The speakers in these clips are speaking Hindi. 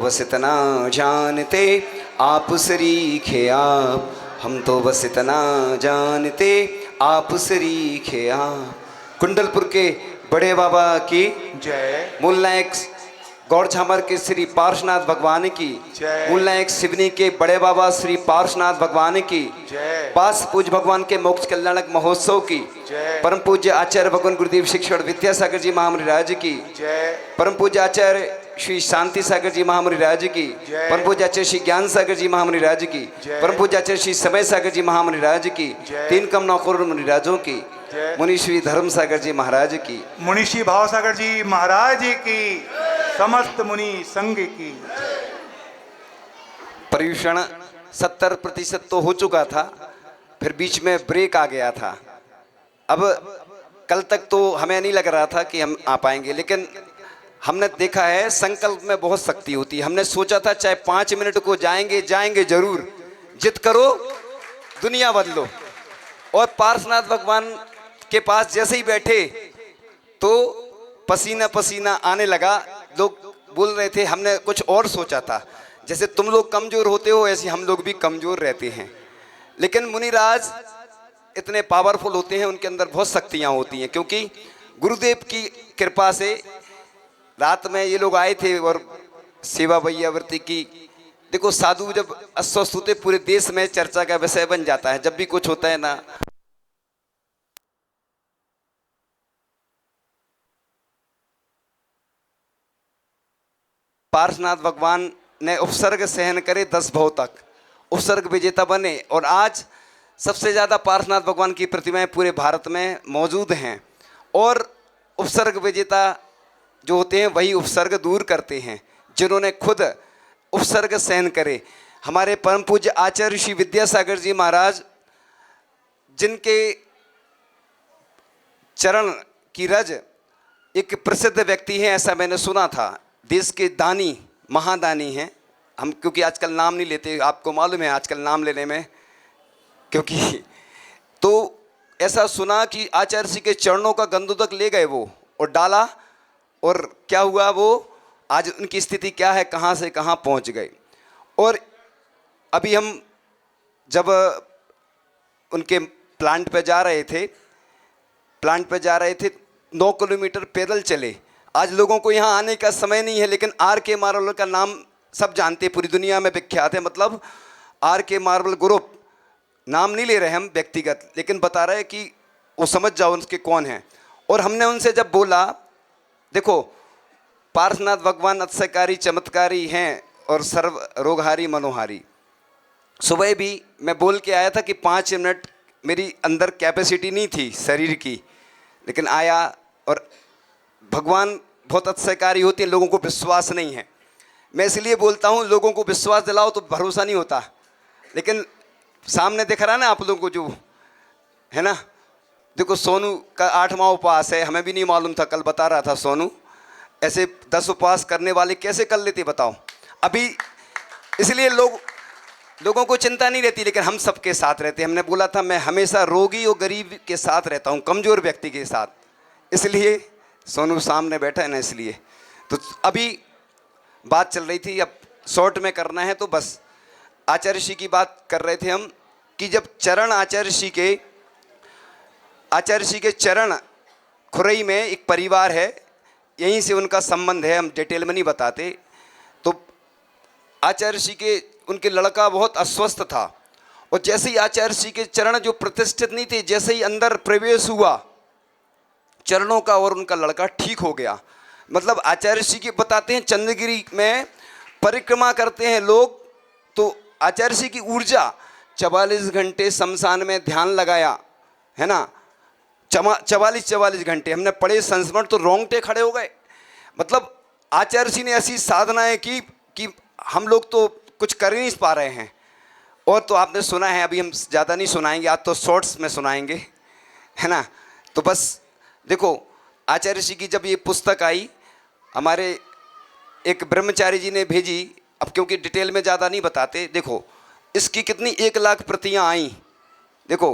बस इतना जानते आप सरीखे आप, हम तो बस इतना जानते आप सरीखे आप। कुंडलपुर के बड़े बाबा की जय। मूल नायक गौड़ झामर के श्री पार्श्वनाथ भगवान की जय। मूल नायक सिवनी के बड़े बाबा श्री पार्श्वनाथ भगवान की जय। पास पूज्य भगवान के मोक्ष कल्याणक महोत्सव की जय। परम पूज्य आचार्य भगवान गुरुदेव शिक्षण विद्यासागर जी महामुनि राज की जय। परम पूज्य आचार्य श्री शांति सागर जी महामुनि राज की जय। परम पूज्य आचार्य श्री ज्ञान सागर जी महामुनि राज की जय। परम पूज्य आचार्य श्री समय सागर जी महामुनि राज की जय। 3 कम 9 करोड़ मुनि राजों की जय। मुनि श्री धर्म सागर जी महाराज की मुनिषी भावसागर जी महाराज की समस्त मुनि संघ की। पर्यूषण 70% तो हो चुका था, फिर बीच में ब्रेक आ गया था। अब कल तक तो हमें नहीं लग रहा था कि हम आ पाएंगे, लेकिन हमने देखा है संकल्प में बहुत शक्ति होती है। हमने सोचा था चाहे 5 मिनट को जाएंगे जाएंगे जरूर, जिद करो दुनिया बदलो। और पार्श्वनाथ भगवान के पास जैसे ही बैठे तो पसीना पसीना आने लगा। लोग बोल रहे थे हमने कुछ और सोचा था, जैसे तुम लोग कमजोर होते हो ऐसे हम लोग भी कमजोर रहते हैं, लेकिन मुनिराज इतने पावरफुल होते हैं, उनके अंदर बहुत शक्तियां होती हैं। क्योंकि गुरुदेव की कृपा से रात में ये लोग आए थे और सेवा भैयावर्ती की। देखो साधु जब अस्वस्थ होते पूरे देश में चर्चा का विषय बन जाता है। जब भी कुछ होता है ना, पार्श्वनाथ भगवान ने उपसर्ग सहन करे 10 भव तक, उपसर्ग विजेता बने। और आज सबसे ज़्यादा पार्श्वनाथ भगवान की प्रतिमाएं पूरे भारत में मौजूद हैं। और उपसर्ग विजेता जो होते हैं वही उपसर्ग दूर करते हैं, जिन्होंने खुद उपसर्ग सहन करे। हमारे परम पूज्य आचार्य श्री विद्यासागर जी महाराज, जिनके चरण की रज एक प्रसिद्ध व्यक्ति है ऐसा मैंने सुना था। देश के दानी महादानी हैं हम, क्योंकि आजकल नाम नहीं लेते, आपको मालूम है आजकल नाम लेने में, क्योंकि तो ऐसा सुना कि आचार्य जी के चरणों का गंदों तक ले गए वो और डाला, और क्या हुआ वो आज उनकी स्थिति क्या है, कहाँ से कहाँ पहुँच गए। और अभी हम जब उनके प्लांट पे जा रहे थे 9 किलोमीटर पैदल चले। आज लोगों को यहाँ आने का समय नहीं है, लेकिन आर के मार्बल का नाम सब जानते हैं, पूरी दुनिया में विख्यात है। मतलब आर के मार्बल ग्रुप, नाम नहीं ले रहे हम व्यक्तिगत, लेकिन बता रहे हैं कि वो समझ जाओ उनके कौन हैं। और हमने उनसे जब बोला, देखो पार्श्वनाथ भगवान अतिशयकारी चमत्कारी हैं और सर्व रोगहारी मनोहारी। सुबह भी मैं बोल के आया था कि 5 मिनट मेरी अंदर कैपेसिटी नहीं थी शरीर की, लेकिन आया। और भगवान बहुत अतिशयकारी होते हैं, लोगों को विश्वास नहीं है। मैं इसलिए बोलता हूँ लोगों को विश्वास दिलाओ तो भरोसा नहीं होता, लेकिन सामने दिख रहा है ना आप लोगों को जो है ना। देखो सोनू का 8वां उपवास है, हमें भी नहीं मालूम था, कल बता रहा था सोनू। ऐसे 10 उपवास करने वाले कैसे कर लेते बताओ अभी। इसलिए लोगों को चिंता नहीं रहती, लेकिन हम सबके साथ रहते हैं। हमने बोला था मैं हमेशा रोगी और गरीब के साथ रहता हूँ, कमज़ोर व्यक्ति के साथ। इसलिए सोनू सामने बैठा है ना, इसलिए। तो अभी बात चल रही थी, अब शॉर्ट में करना है तो बस आचार्य श्री की बात कर रहे थे हम कि जब चरण आचार्य श्री के चरण खुरई में एक परिवार है, यहीं से उनका संबंध है, हम डिटेल में नहीं बताते। तो आचार्य श्री के उनके लड़का बहुत अस्वस्थ था, और जैसे ही आचार्य श्री के चरण जो प्रतिष्ठित नहीं थे, जैसे ही अंदर प्रवेश हुआ चरणों का, और उनका लड़का ठीक हो गया। मतलब आचार्य श्री के बताते हैं चंद्रगिरी में परिक्रमा करते हैं लोग, तो आचार्य श्री की ऊर्जा 44 घंटे शमशान में ध्यान लगाया है ना। 44 घंटे हमने पढ़े संस्मरण तो रोंगटे खड़े हो गए। मतलब आचार्य जी ने ऐसी साधनाएं की कि हम लोग तो कुछ कर ही नहीं पा रहे हैं। और तो आपने सुना है, अभी हम ज़्यादा नहीं सुनाएंगे, आज तो शॉर्ट्स में सुनाएंगे है ना। तो बस देखो आचार्य जी की जब ये पुस्तक आई, हमारे एक ब्रह्मचारी जी ने भेजी, अब क्योंकि डिटेल में ज़्यादा नहीं बताते। देखो इसकी कितनी 1 लाख प्रतियाँ आई। देखो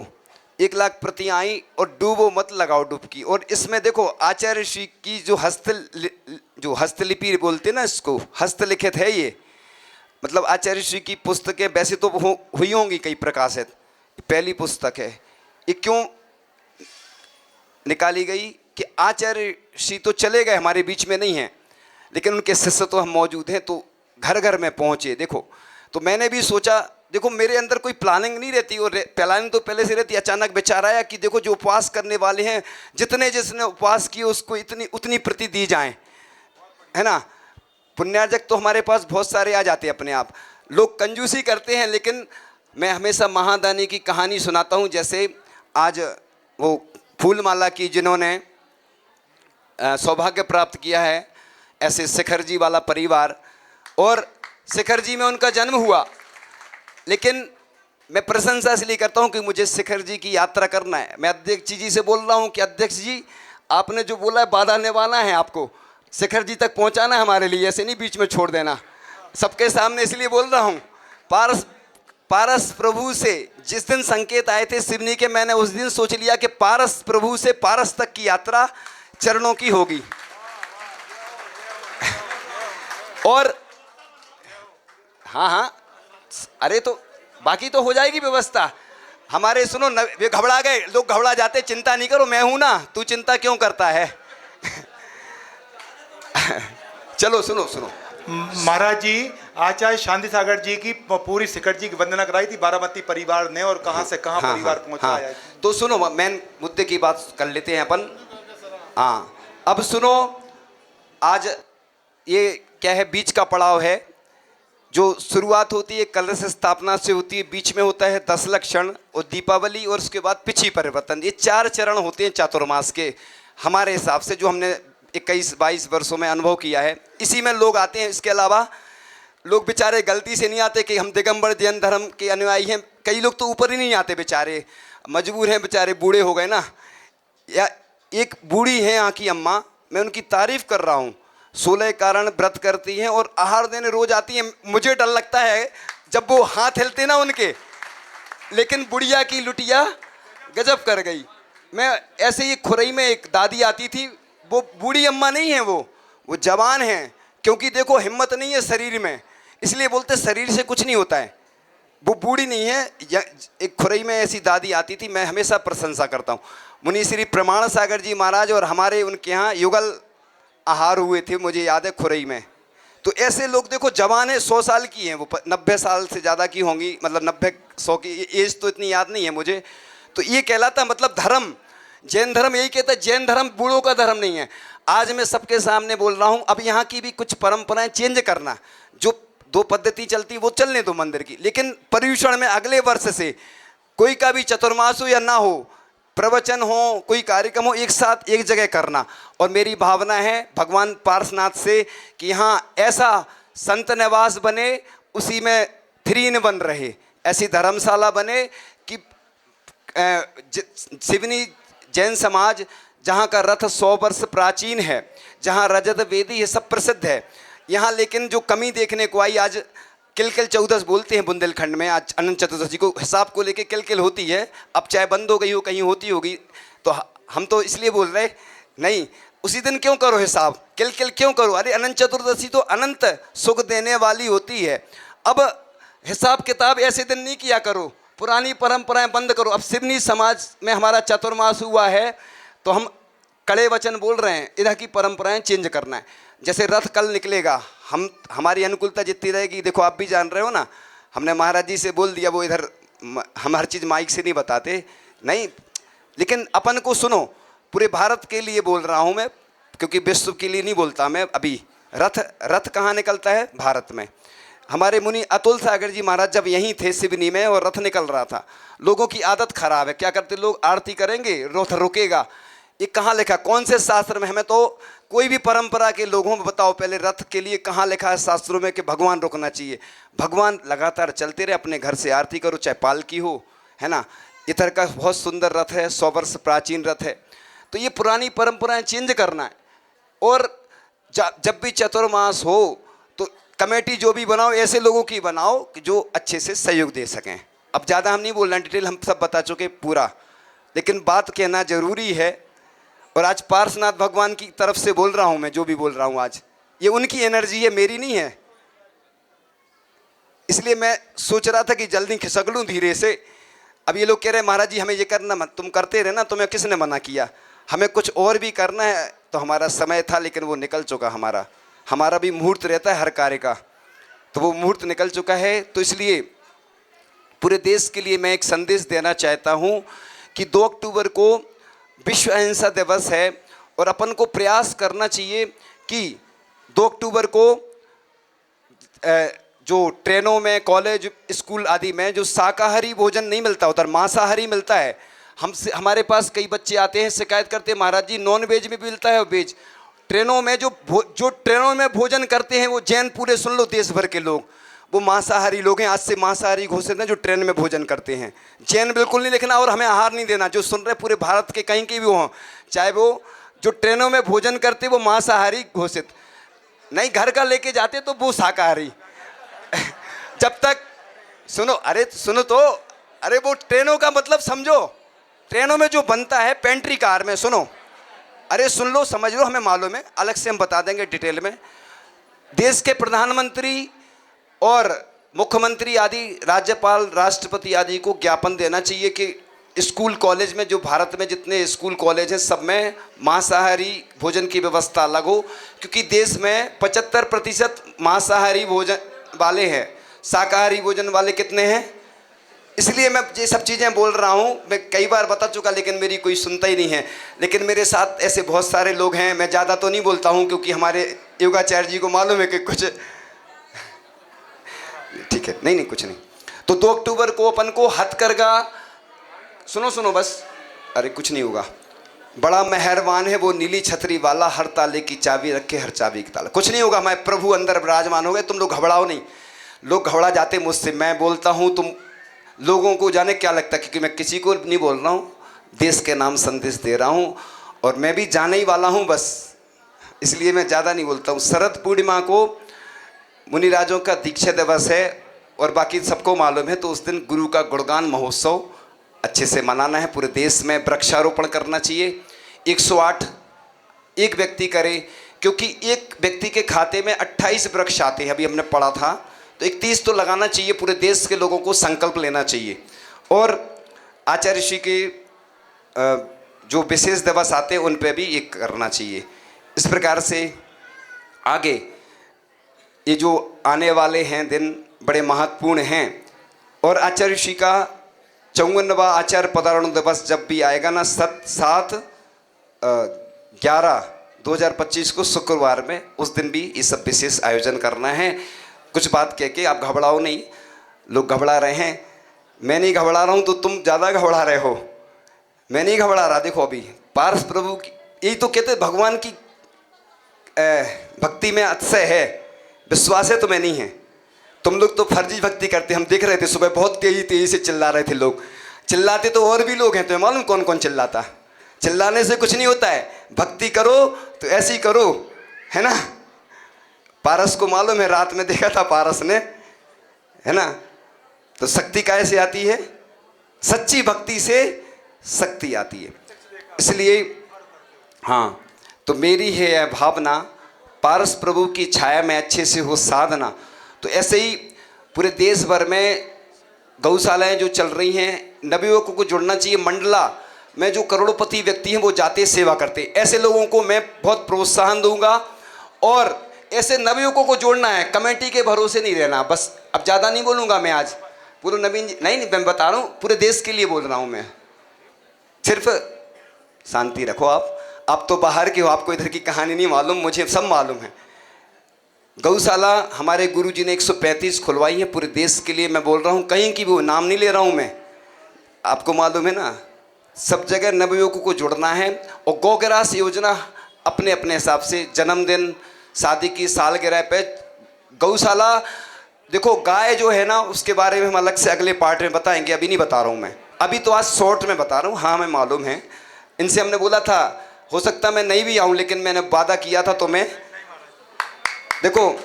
1,00,000 प्रतियां आई और डूबो मत लगाओ डुबकी। और इसमें देखो आचार्य श्री की जो हस्तलिपि बोलते ना, इसको हस्तलिखित है ये, मतलब आचार्य श्री की पुस्तकें वैसे तो हुई होंगी कई प्रकाशित, पहली पुस्तक है। ये क्यों निकाली गई कि आचार्य श्री तो चले गए, हमारे बीच में नहीं हैं, लेकिन उनके शिष्य तो हम मौजूद हैं, तो घर घर में पहुँचे। देखो, तो मैंने भी सोचा, देखो मेरे अंदर कोई प्लानिंग नहीं रहती, और प्लानिंग तो पहले से रहती। अचानक विचार आया कि देखो जो उपवास करने वाले हैं, जितने जिसने उपवास किए उसको उतनी प्रति दी जाए, है ना। पुण्यार्जक तो हमारे पास बहुत सारे आ जाते हैं अपने आप, लोग कंजूसी करते हैं, लेकिन मैं हमेशा महादानी की कहानी सुनाता हूँ। जैसे आज वो फूलमाला की जिन्होंने सौभाग्य प्राप्त किया है, ऐसे शिखर जी वाला परिवार, और शिखर जी में उनका जन्म हुआ, लेकिन मैं प्रशंसा इसलिए करता हूँ कि मुझे शिखर जी की यात्रा करना है। मैं अध्यक्ष जी से बोल रहा हूँ कि अध्यक्ष जी, आपने जो बोला है बाधा निभाना है, आपको शिखर जी तक पहुँचाना है हमारे लिए, ऐसे नहीं बीच में छोड़ देना। सबके सामने इसलिए बोल रहा हूँ, पारस प्रभु से जिस दिन संकेत आए थे शिवनी के, मैंने उस दिन सोच लिया कि पारस प्रभु से पारस तक की यात्रा चरणों की होगी। और हाँ, अरे तो बाकी तो हो जाएगी व्यवस्था हमारे। सुनो, वे घबरा गए, लोग घबरा जाते, चिंता नहीं करो, मैं हूं ना, तू चिंता क्यों करता है। चलो सुनो महाराज जी, आचार्य शांति सागर जी की पूरी शिखर जी की वंदना कराई थी बारामती परिवार ने, और कहां से कहां परिवार पहुंचाया। तो सुनो, मेन मुद्दे की बात कर लेते हैं अपन। हाँ, अब सुनो, आज ये क्या है, बीच का पड़ाव है। जो शुरुआत होती है कलश स्थापना से होती है, बीच में होता है 10 लक्षण और दीपावली, और उसके बाद पिछी परिवर्तन। ये 4 चरण होते हैं चातुर्मास के, हमारे हिसाब से जो हमने 21-22 वर्षों में अनुभव किया है, इसी में लोग आते हैं। इसके अलावा लोग बेचारे गलती से नहीं आते कि हम दिगंबर जैन धर्म के अनुयायी हैं, कई लोग तो ऊपर ही नहीं आते, बेचारे मजबूर हैं, बेचारे बूढ़े हो गए ना। या एक बूढ़ी है यहाँ की अम्मा, मैं उनकी तारीफ कर रहा हूँ, 16 कारण व्रत करती हैं और आहार देने रोज आती हैं। मुझे डर लगता है जब वो हाथ हिलते ना उनके, लेकिन बुढ़िया की लुटिया गजब कर गई। मैं ऐसे ही खुरई में एक दादी आती थी, वो बूढ़ी अम्मा नहीं है, वो जवान हैं, क्योंकि देखो हिम्मत नहीं है शरीर में, इसलिए बोलते शरीर से कुछ नहीं होता है। वो बूढ़ी नहीं है, एक खुरई में ऐसी दादी आती थी, मैं हमेशा प्रशंसा करता हूँ। मुनि श्री प्रमाण सागर जी महाराज और हमारे उनके यहाँ युगल आहार हुए थे, मुझे याद है खुरई में। तो ऐसे लोग देखो जवान है, 100 साल की हैं, वो 90 साल से ज़्यादा की होंगी, मतलब 90-100 की एज तो इतनी याद नहीं है मुझे। तो ये कहलाता मतलब धर्म, जैन धर्म यही कहता है, जैन धर्म बूढ़ों का धर्म नहीं है। आज मैं सबके सामने बोल रहा हूँ, अब यहाँ की भी कुछ परंपराएं चेंज करना, जो 2 पद्धति चलती वो चलने दो मंदिर की, लेकिन पर्यूषण में अगले वर्ष से कोई का भी चतुर्मास हो या ना हो, प्रवचन हो, कोई कार्यक्रम हो, एक साथ एक जगह करना। और मेरी भावना है भगवान पार्श्वनाथ से कि यहाँ ऐसा संत निवास बने, उसी में 3 in 1 रहे, ऐसी धर्मशाला बने कि सिवनी जैन समाज जहाँ का रथ 100 वर्ष प्राचीन है, जहाँ रजत वेदी है, सब प्रसिद्ध है यहाँ। लेकिन जो कमी देखने को आई, आज किलकिल चौदस बोलते हैं बुंदेलखंड में, आज अनंत चतुर्दशी को हिसाब को लेके किलकिल होती है। अब चाहे बंद हो गई हो, कहीं होती होगी, तो हम तो इसलिए बोल रहे नहीं, उसी दिन क्यों करो हिसाब, किलकिल क्यों करो। अरे अनंत चतुर्दशी तो अनंत सुख देने वाली होती है। अब हिसाब किताब ऐसे दिन नहीं किया करो, पुरानी परंपराएं बंद करो। अब सिवनी समाज में हमारा चतुर्मास हुआ है, तो हम कड़े वचन बोल रहे हैं, इधर की परंपराएं चेंज करना है। जैसे रथ कल निकलेगा, हमारी अनुकूलता जितनी रहेगी, देखो आप भी जान रहे हो ना, हमने महाराज जी से बोल दिया, वो इधर हम हर चीज़ माइक से नहीं बताते नहीं, लेकिन अपन को सुनो, पूरे भारत के लिए बोल रहा हूँ मैं, क्योंकि विश्व के लिए नहीं बोलता मैं। अभी रथ कहाँ निकलता है? भारत में। हमारे मुनि अतुल सागर जी महाराज जब यहीं थे सिवनी में और रथ निकल रहा था, लोगों की आदत खराब है, क्या करते लोग, आरती करेंगे, रथ रुकेगा। ये कहाँ लिखा, कौन से शास्त्र में? हमें तो कोई भी परंपरा के लोगों में बताओ पहले, रथ के लिए कहाँ लिखा है शास्त्रों में कि भगवान रुकना चाहिए? भगवान लगातार चलते रहे, अपने घर से आरती करो, चाहे पालकी हो, है ना। इधर का बहुत सुंदर रथ है, 100 वर्ष प्राचीन रथ है। तो ये पुरानी परंपराएं चेंज करना है। और जब भी चतुर्मास हो तो कमेटी जो भी बनाओ, ऐसे लोगों की बनाओ कि जो अच्छे से सहयोग दे सकें। अब ज़्यादा हम नहीं बोल रहे हैं, डिटेल हम सब बता चुके पूरा, लेकिन बात कहना जरूरी है। और आज पार्श्वनाथ भगवान की तरफ से बोल रहा हूं मैं, जो भी बोल रहा हूं आज, ये उनकी एनर्जी है, मेरी नहीं है। इसलिए मैं सोच रहा था कि जल्दी खिसक लूं धीरे से। अब ये लोग कह रहे हैं महाराज जी हमें ये करना मत, तुम करते रहे ना, तुम्हें किसने मना किया, हमें कुछ और भी करना है। तो हमारा समय था लेकिन वो निकल चुका, हमारा भी मुहूर्त रहता है हर कार्य का, तो वो मुहूर्त निकल चुका है। तो इसलिए पूरे देश के लिए मैं एक संदेश देना चाहता हूँ कि 2 अक्टूबर को विश्व अहिंसा दिवस है और अपन को प्रयास करना चाहिए कि 2 अक्टूबर को जो ट्रेनों में, कॉलेज, स्कूल आदि में जो शाकाहारी भोजन नहीं मिलता, उधर मांसाहारी मिलता है। हमारे पास कई बच्चे आते हैं, शिकायत करते हैं महाराज जी नॉन वेज में भी मिलता है और वेज। ट्रेनों में जो ट्रेनों में भोजन करते हैं वो जैन, पूरे सुन लो देश भर के लोग, वो मांसाहारी लोग हैं। आज से मांसाहारी घोषित हैं जो ट्रेन में भोजन करते हैं। जैन बिल्कुल नहीं लिखना और हमें आहार नहीं देना। जो सुन रहे पूरे भारत के कहीं के भी हों, चाहे वो जो ट्रेनों में भोजन करते वो मांसाहारी घोषित, नहीं घर का लेके जाते तो वो शाकाहारी। जब तक सुनो, अरे सुनो तो, अरे वो ट्रेनों का मतलब समझो, ट्रेनों में जो बनता है पेंट्री कार में, सुनो, अरे सुन लो, समझ लो, हमें मालूम है, अलग से हम बता देंगे डिटेल में। देश के प्रधानमंत्री और मुख्यमंत्री आदि, राज्यपाल, राष्ट्रपति आदि को ज्ञापन देना चाहिए कि स्कूल कॉलेज में, जो भारत में जितने स्कूल कॉलेज हैं सब में मांसाहारी भोजन की व्यवस्था अलग हो, क्योंकि देश में 75% मांसाहारी भोजन वाले हैं, शाकाहारी भोजन वाले कितने हैं। इसलिए मैं ये सब चीज़ें बोल रहा हूँ, मैं कई बार बता चुका लेकिन मेरी कोई सुनता ही नहीं है। लेकिन मेरे साथ ऐसे बहुत सारे लोग हैं, मैं ज़्यादा तो नहीं बोलता हूँ क्योंकि हमारे योगाचार्य जी को मालूम है कि कुछ ठीक है, नहीं कुछ नहीं। तो 2 अक्टूबर को अपन को हथकरघा, सुनो बस, अरे कुछ नहीं होगा, बड़ा मेहरबान है वो नीली छतरी वाला, हर ताले की चाबी रखे हर चाबी की ताला। कुछ नहीं होगा, मैं प्रभु अंदर विराजमान हो गए, तुम लोग घबराओ नहीं। लोग घबरा जाते मुझसे, मैं बोलता हूँ, तुम लोगों को जाने क्या लगता है, क्योंकि मैं किसी को नहीं बोल रहा हूँ, देश के नाम संदेश दे रहा हूँ और मैं भी जाने ही वाला हूँ बस, इसलिए मैं ज़्यादा नहीं बोलता हूँ। शरद पूर्णिमा को मुनिराजों का दीक्षा दिवस है और बाकी सबको मालूम है, तो उस दिन गुरु का गुणगान महोत्सव अच्छे से मनाना है। पूरे देश में वृक्षारोपण करना चाहिए, 108 एक व्यक्ति करे, क्योंकि एक व्यक्ति के खाते में 28 वृक्ष आते हैं, अभी हमने पढ़ा था, तो 31 तो लगाना चाहिए। पूरे देश के लोगों को संकल्प लेना चाहिए। और आचार्य ऋषि के जो विशेष दिवस आते हैं उन पे भी एक करना चाहिए। इस प्रकार से आगे ये जो आने वाले हैं दिन बड़े महत्वपूर्ण हैं। और आचार्य ऋषि का 54वां आचार्य पदारोहण दिवस जब भी आएगा ना, 7/11/2025 को शुक्रवार में, उस दिन भी ये सब विशेष आयोजन करना है। कुछ बात कह के आप घबराओ नहीं, लोग घबरा रहे हैं, मैं नहीं घबरा रहा हूँ तो तुम ज़्यादा घबरा रहे हो, मैं नहीं घबरा रहा। देखो अभी पारस प्रभु की, यही तो कहते भगवान की भक्ति में अतिशय है, विश्वास है तुम्हें नहीं है। तुम लोग तो फर्जी भक्ति करते, हम देख रहे थे सुबह बहुत तेजी से चिल्ला रहे थे लोग, चिल्लाते तो और भी लोग हैं, तुम्हें मालूम कौन कौन चिल्लाता। चिल्लाने से कुछ नहीं होता है, भक्ति करो तो ऐसी करो, है ना। पारस को मालूम है, रात में देखा था पारस ने, है ना। तो शक्ति कैसे आती है, सच्ची भक्ति से शक्ति आती है। इसलिए हाँ, तो मेरी है यह भावना, पारस प्रभु की छाया में अच्छे से हो साधना। तो ऐसे ही पूरे देश भर में गौशालाएं जो चल रही हैं, नवयुवकों को जुड़ना चाहिए। मंडला में जो करोड़पति व्यक्ति हैं वो जाते सेवा करते, ऐसे लोगों को मैं बहुत प्रोत्साहन दूंगा। और ऐसे नवयुवकों को जोड़ना है, कमेटी के भरोसे नहीं रहना। बस अब ज़्यादा नहीं बोलूँगा मैं आज, पूरे नवीन जी नहीं मैं बता रहा हूँ, पूरे देश के लिए बोल रहा हूँ मैं। सिर्फ शांति रखो आप तो बाहर के हो, आपको इधर की कहानी नहीं मालूम, मुझे सब मालूम है। गौशाला हमारे गुरुजी ने 135 खुलवाई है पूरे देश के लिए, मैं बोल रहा हूँ, कहीं की भी नाम नहीं ले रहा हूँ मैं, आपको मालूम है ना। सब जगह नवयुवकों को जुड़ना है। और गौग्रास योजना अपने अपने हिसाब से, जन्मदिन, शादी की सालगिरह पे गौशाला, देखो गाय जो है ना उसके बारे में हम अलग से अगले पार्ट में बताएंगे, अभी नहीं बता रहा हूँ मैं, अभी तो आज शॉर्ट में बता रहा हूँ। हाँ मैं मालूम है, इनसे हमने बोला था हो सकता मैं नहीं भी आऊँ, लेकिन मैंने वादा किया था तो मैं, देखो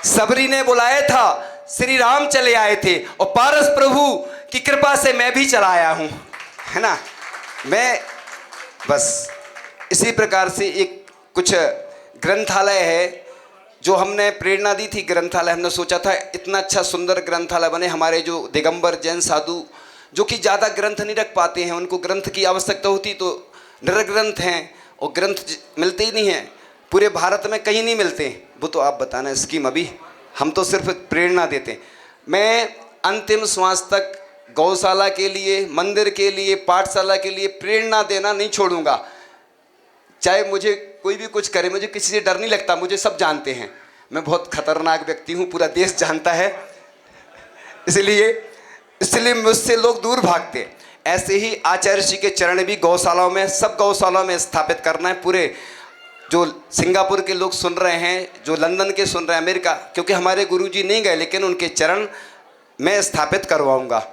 सबरी ने बुलाया था, श्री राम चले आए थे और पारस प्रभु की कृपा से मैं भी चलाया हूँ, है ना। मैं बस इसी प्रकार से एक कुछ ग्रंथालय है जो हमने प्रेरणा दी थी। ग्रंथालय हमने सोचा था इतना अच्छा सुंदर ग्रंथालय बने। हमारे जो दिगंबर जैन साधु जो कि ज़्यादा ग्रंथ नहीं रख पाते हैं, उनको ग्रंथ की आवश्यकता होती, तो निर्ग्रंथ हैं और ग्रंथ मिलते ही नहीं हैं, पूरे भारत में कहीं नहीं मिलते। वो तो आप बताना स्कीम, अभी हम तो सिर्फ प्रेरणा देते हैं। मैं अंतिम श्वास तक गौशाला के लिए, मंदिर के लिए, पाठशाला के लिए प्रेरणा देना नहीं छोड़ूंगा। चाहे मुझे कोई भी कुछ करे, मुझे किसी से डर नहीं लगता। मुझे सब जानते हैं मैं बहुत खतरनाक व्यक्ति हूँ, पूरा देश जानता है, इसलिए मुझसे लोग दूर भागते। ऐसे ही आचार्य जी के चरण भी गौशालाओं में, सब गौशालाओं में स्थापित करना है। पूरे जो सिंगापुर के लोग सुन रहे हैं, जो लंदन के सुन रहे हैं, अमेरिका, क्योंकि हमारे गुरुजी नहीं गए, लेकिन उनके चरण मैं स्थापित करवाऊंगा।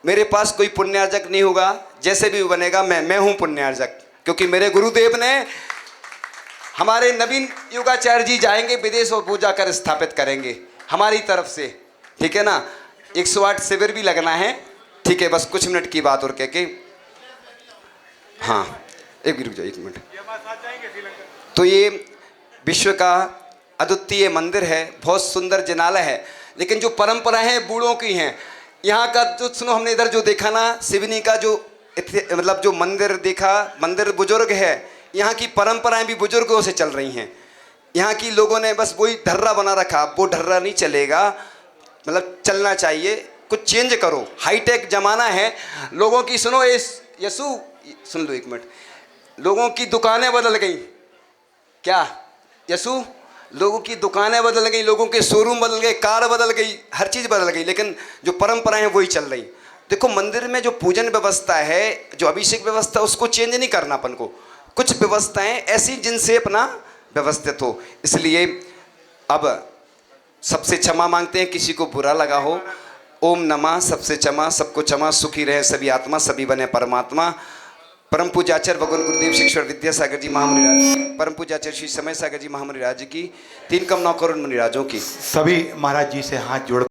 मेरे पास कोई पुण्यार्जक नहीं होगा, जैसे भी बनेगा मैं हूँ पुण्यार्जक, क्योंकि मेरे गुरुदेव ने, हमारे नवीन युगाचार्य जी जाएंगे विदेश और वो जाकर स्थापित करेंगे हमारी तरफ से, ठीक है ना। 108 शिविर भी लगना है, ठीक है। बस कुछ मिनट की बात और कह के, हाँ एक रुक जाओ, 1 मिनट। तो ये विश्व का अद्वितीय मंदिर है, बहुत सुंदर जिनालय है, लेकिन जो परंपराएं हैं बूढ़ों की हैं। यहाँ का जो सुनो, हमने इधर जो देखा ना, सिवनी का जो मतलब जो मंदिर देखा, मंदिर बुजुर्ग है, यहाँ की परंपराएं भी बुजुर्गों से चल रही हैं। यहाँ की लोगों ने बस वही ढर्रा बना रखा, वो ढर्रा नहीं चलेगा, मतलब चलना चाहिए, कुछ चेंज करो। हाईटेक जमाना है, लोगों की सुनो, यसु सुन लो 1 मिनट, लोगों की दुकानें बदल गई, क्या यसु, लोगों की दुकानें बदल गई, लोगों के शोरूम बदल गए, कार बदल गई, हर चीज़ बदल गई, लेकिन जो परंपराएं हैं वही चल रही। देखो मंदिर में जो पूजन व्यवस्था है, जो अभिषेक व्यवस्था, उसको चेंज नहीं करना अपन को। कुछ व्यवस्थाएं ऐसी जिनसे अपना व्यवस्थित हो, इसलिए अब सबसे क्षमा मांगते हैं, किसी को बुरा लगा हो। ओम नमः, सबसे क्षमा, सबको क्षमा, सुखी रहे सभी आत्मा, सभी बने परमात्मा। परम पूज्याचार्य भगवान गुरुदेव शिक्षण विद्यासागर जी महामुनिराज, परम पूज्याचार्य श्री समय सागर जी महामुनिराज की 3 कम 9 करोड़ मुनिराजों की सभी महाराज जी से हाथ जोड़